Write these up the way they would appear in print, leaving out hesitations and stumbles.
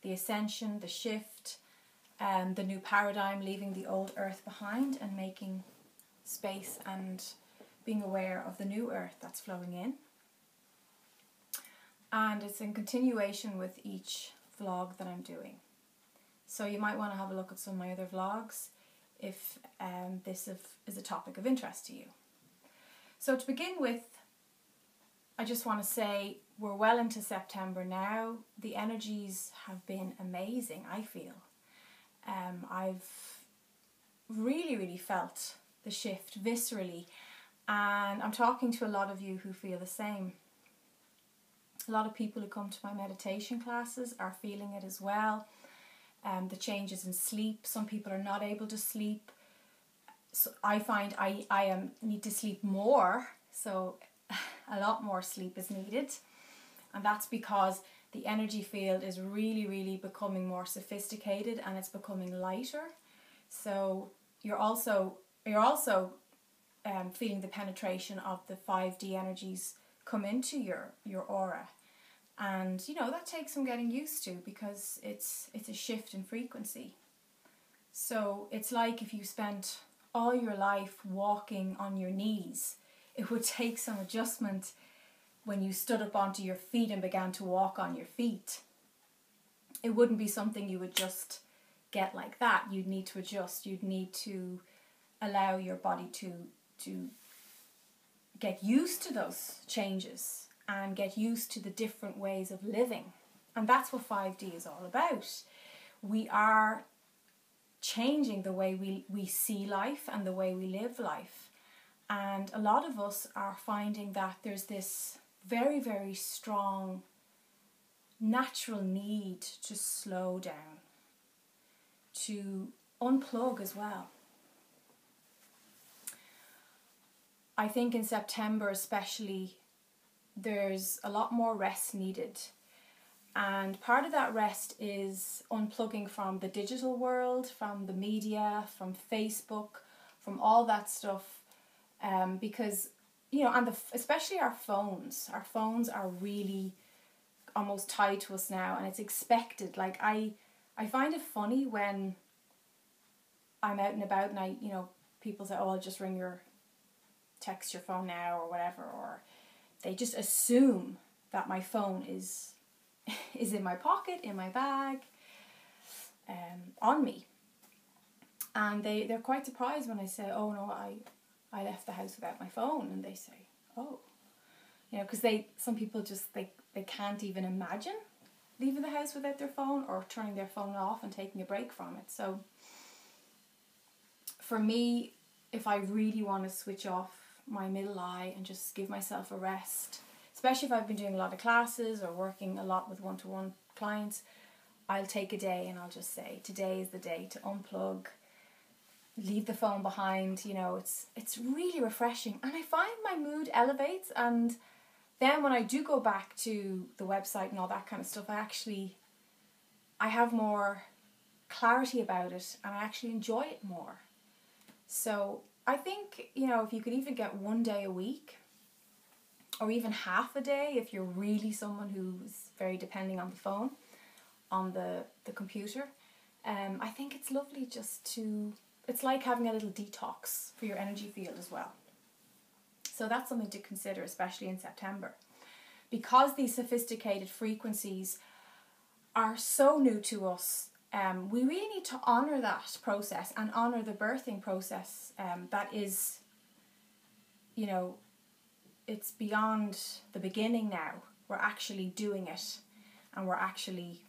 the ascension, the shift, the new paradigm, leaving the old earth behind and making space and being aware of the new earth that's flowing in. And it's in continuation with each vlog that I'm doing. So you might want to have a look at some of my other vlogs if this is a topic of interest to you. So to begin with, I just want to say we're well into September now. The energies have been amazing, I feel. I've really felt the shift viscerally, and I'm talking to a lot of you who feel the same. A lot of people who come to my meditation classes are feeling it as well. The changes in sleep. Some people are not able to sleep. So I find I need to sleep more, so a lot more sleep is needed, and that's because the energy field is really becoming more sophisticated and it's becoming lighter. So you're also feeling the penetration of the 5D energies come into your aura, and that takes some getting used to because it's a shift in frequency. So it's like if you spent all your life walking on your knees, it would take some adjustment when you stood up onto your feet and began to walk on your feet. It wouldn't be something you would just get like that. You'd need to adjust. You'd need to allow your body to get used to those changes and get used to the different ways of living. And that's what 5D is all about. We are changing the way we see life and the way we live life. And a lot of us are finding that there's this very strong natural need to slow down, to unplug as well. I think in September especially, there's a lot more rest needed. And part of that rest is unplugging from the digital world, from the media, from Facebook, from all that stuff. Because, and especially our phones are really almost tied to us now, and it's expected. Like I find it funny when I'm out and about and people say, oh, I'll just text your phone now or whatever, or they just assume that my phone is in my pocket, in my bag, on me. And they're quite surprised when I say, oh no, I left the house without my phone, and they say, oh, because some people just they can't even imagine leaving the house without their phone or turning their phone off and taking a break from it. So for me, if I really want to switch off my middle eye and just give myself a rest, especially if I've been doing a lot of classes or working a lot with one-to-one clients, I'll take a day and I'll just say, today is the day to unplug, leave the phone behind. It's really refreshing, and I find my mood elevates. And then when I do go back to the website and all that kind of stuff, I have more clarity about it, and I actually enjoy it more. So I think, if you could even get one day a week, or even half a day, if you're really someone who's very depending on the phone, on the computer, I think it's lovely it's like having a little detox for your energy field as well. So that's something to consider, especially in September. Because these sophisticated frequencies are so new to us, we really need to honour that process and honour the birthing process. That is, it's beyond the beginning now. We're actually doing it, and we're actually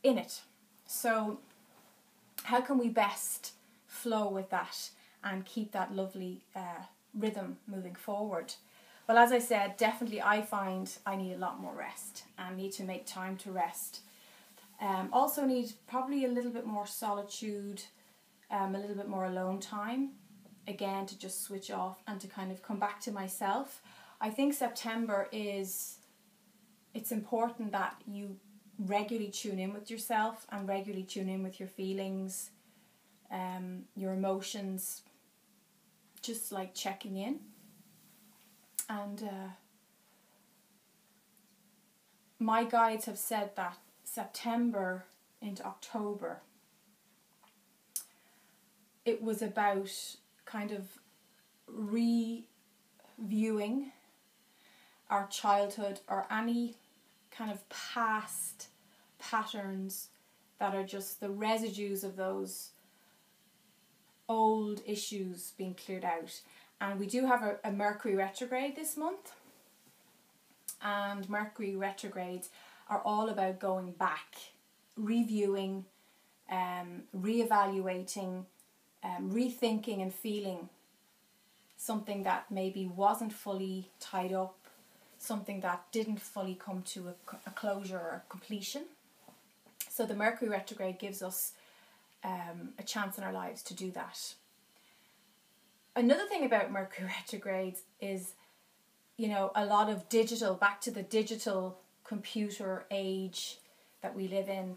in it. So how can we best flow with that and keep that lovely rhythm moving forward? Well, as I said, definitely I find I need a lot more rest and need to make time to rest. Also need probably a little bit more solitude, a little bit more alone time, again, to just switch off and to kind of come back to myself. I think September it's important that you regularly tune in with yourself and regularly tune in with your feelings, your emotions, just like checking in. And my guides have said that September into October, it was about kind of reviewing our childhood or any kind of past patterns that are just the residues of those old issues being cleared out. And we do have a Mercury retrograde this month, and Mercury retrogrades are all about going back, reviewing, reevaluating, rethinking and feeling something that maybe wasn't fully tied up, something that didn't fully come to a closure or completion. So the Mercury retrograde gives us a chance in our lives to do that. Another thing about Mercury retrogrades is, you know, a lot of digital, back to the digital computer age that we live in.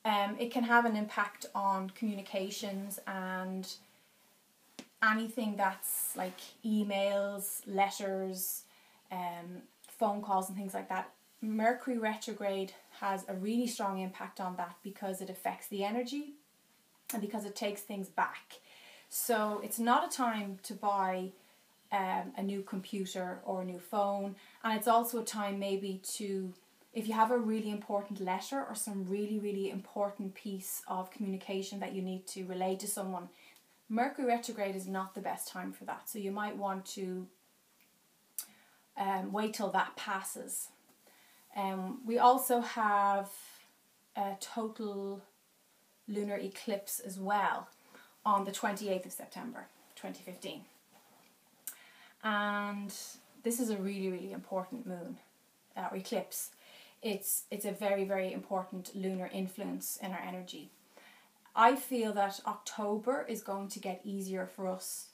It can have an impact on communications and anything that's like emails, letters, phone calls and things like that. Mercury retrograde has a really strong impact on that because it affects the energy and because it takes things back. So it's not a time to buy a new computer or a new phone, and it's also a time maybe to, if you have a really important letter or some really, really important piece of communication that you need to relay to someone, Mercury retrograde is not the best time for that. So you might want to wait till that passes. We also have a total lunar eclipse as well on the 28th of September 2015. And this is a really, really important moon or eclipse. It's a very, very important lunar influence in our energy. I feel that October is going to get easier for us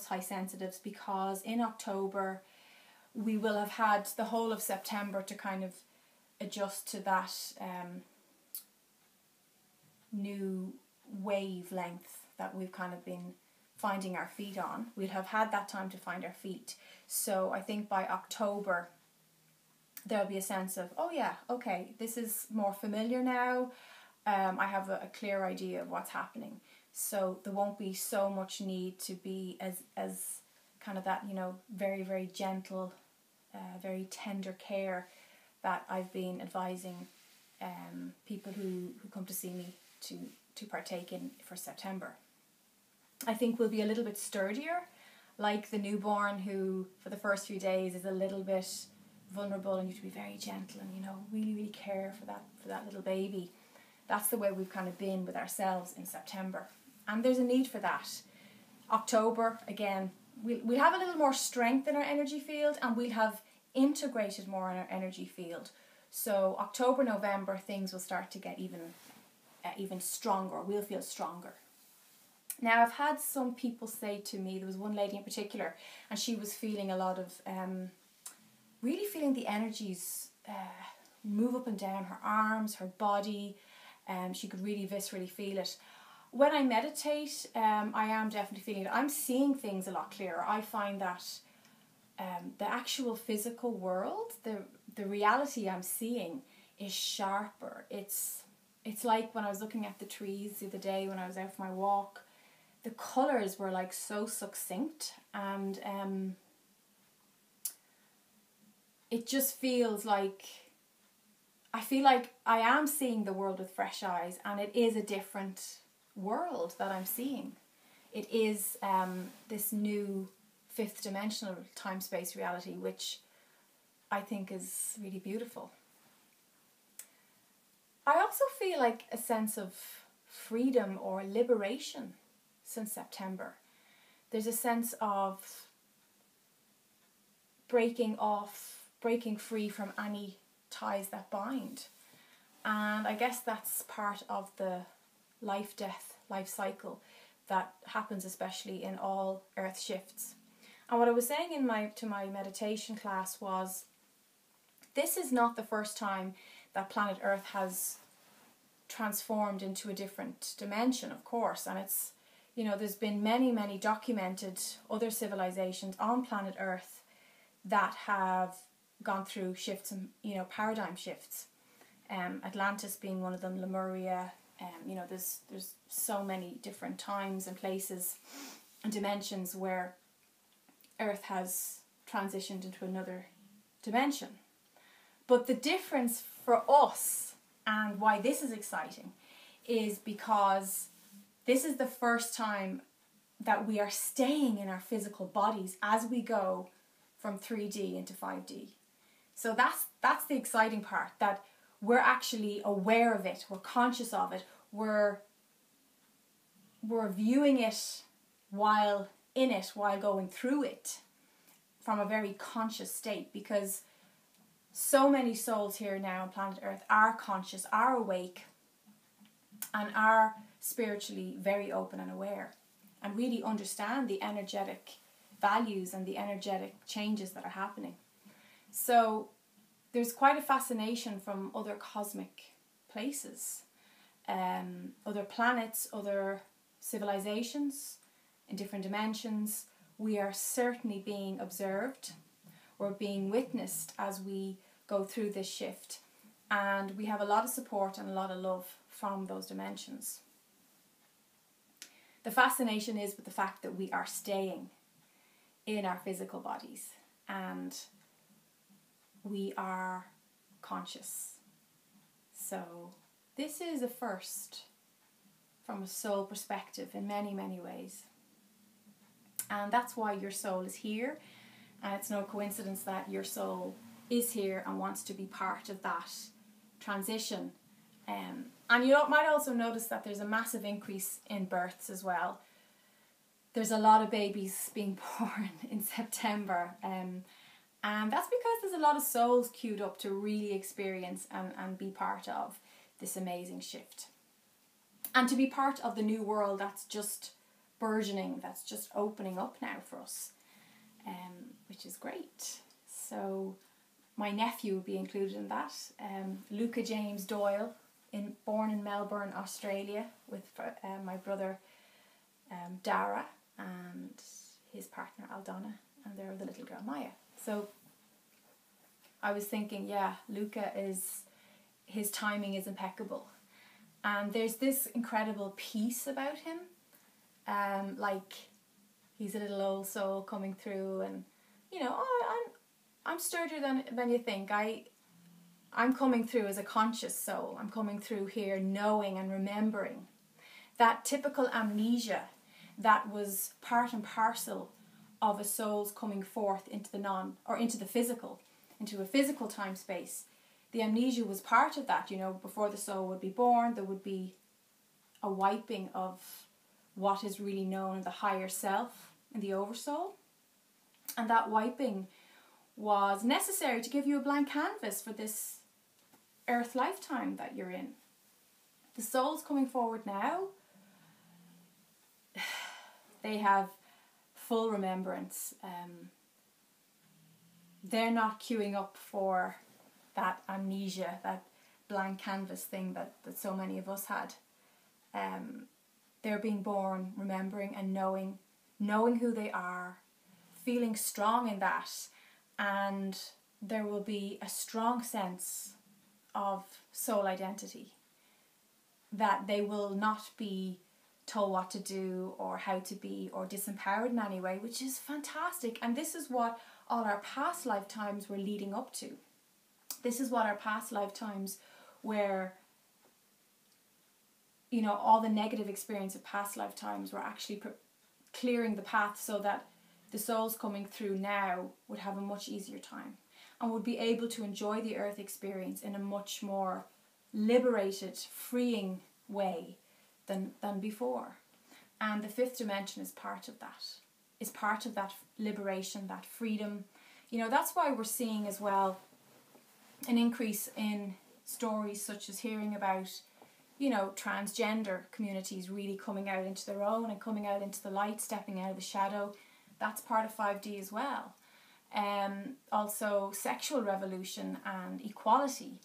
high sensitives, because in October we will have had the whole of September to kind of adjust to that new wavelength that we've kind of been finding our feet on. We'll have had that time to find our feet. So I think by October there'll be a sense of, oh yeah, okay, this is more familiar now. I have a clear idea of what's happening. So there won't be so much need to be as kind of that, you know, very, very gentle, very tender care that I've been advising people who come to see me to partake in for September. I think we'll be a little bit sturdier, like the newborn who for the first few days is a little bit vulnerable, and you have to be very gentle and, you know, really, really care for that little baby. That's the way we've kind of been with ourselves in September. And there's a need for that. October, again, we'll have a little more strength in our energy field, and we'll have integrated more in our energy field. So October, November, things will start to get even stronger. We'll feel stronger. Now, I've had some people say to me, there was one lady in particular, and she was feeling a lot of, really feeling the energies move up and down her arms, her body. She could really viscerally feel it. When I meditate, I am definitely feeling it. I'm seeing things a lot clearer. I find that the actual physical world, the reality I'm seeing is sharper. It's like when I was looking at the trees the other day when I was out for my walk, the colours were like so succinct, and it just feels like, I feel like I am seeing the world with fresh eyes, and it is a different world that I'm seeing. It is this new fifth dimensional time-space reality, which I think is really beautiful. I also feel like a sense of freedom or liberation since September. There's a sense of breaking free from any ties that bind. And I guess that's part of the life cycle that happens especially in all earth shifts. And what I was saying to my meditation class was, this is not the first time that planet Earth has transformed into a different dimension, of course, and it's, you know, there's been many documented other civilizations on planet Earth that have gone through shifts and, you know, paradigm shifts. Atlantis being one of them, Lemuria. You know, there's so many different times and places and dimensions where Earth has transitioned into another dimension. But the difference for us, and why this is exciting, is because this is the first time that we are staying in our physical bodies as we go from 3D into 5D. So that's the exciting part, that we're actually aware of it, we're conscious of it, we're viewing it while in it, while going through it from a very conscious state, because so many souls here now on planet Earth are conscious, are awake, and are spiritually very open and aware, and really understand the energetic values and the energetic changes that are happening. So there's quite a fascination from other cosmic places, other planets, other civilizations in different dimensions. We are certainly being observed, we're being witnessed as we go through this shift, and we have a lot of support and a lot of love from those dimensions. The fascination is with the fact that we are staying in our physical bodies and we are conscious. So this is a first from a soul perspective in many, many ways. And that's why your soul is here. And it's no coincidence that your soul is here and wants to be part of that transition. And you might also notice that there's a massive increase in births as well. There's a lot of babies being born in September. And that's because there's a lot of souls queued up to really experience and be part of this amazing shift. And to be part of the new world that's just burgeoning, that's just opening up now for us, which is great. So my nephew would be included in that. Luca James Doyle, born in Melbourne, Australia, with my brother Dara and his partner Aldona, and their other little girl Maya. So I was thinking, yeah, Luca his timing is impeccable. And there's this incredible peace about him. Like he's a little old soul coming through, and you know, I'm sturdier than you think. I'm coming through as a conscious soul. I'm coming through here knowing and remembering that typical amnesia that was part and parcel of a soul's coming forth into the physical, into a physical time space. The amnesia was part of that, you know. Before the soul would be born, there would be a wiping of what is really known in the higher self, in the oversoul. And that wiping was necessary to give you a blank canvas for this earth lifetime that you're in. The souls coming forward now, they have full remembrance. They're not queuing up for that amnesia, that blank canvas thing that so many of us had. They're being born, remembering and knowing who they are, feeling strong in that, and there will be a strong sense of soul identity, that they will not be told what to do or how to be or disempowered in any way, which is fantastic. And this is what all our past lifetimes were leading up to. This is what our past lifetimes were, you know, all the negative experience of past lifetimes were actually clearing the path so that the souls coming through now would have a much easier time and would be able to enjoy the earth experience in a much more liberated, freeing way than before. And the fifth dimension is part of that. Is part of that liberation, that freedom. You know, that's why we're seeing as well an increase in stories such as hearing about, you know, transgender communities really coming out into their own and coming out into the light, stepping out of the shadow. That's part of 5D as well. Also sexual revolution and equality.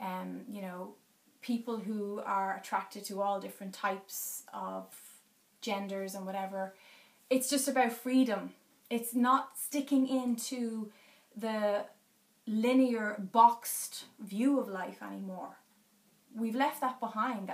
You know, people who are attracted to all different types of genders and whatever. It's just about freedom. It's not sticking into the linear, boxed view of life anymore. we've left that behind.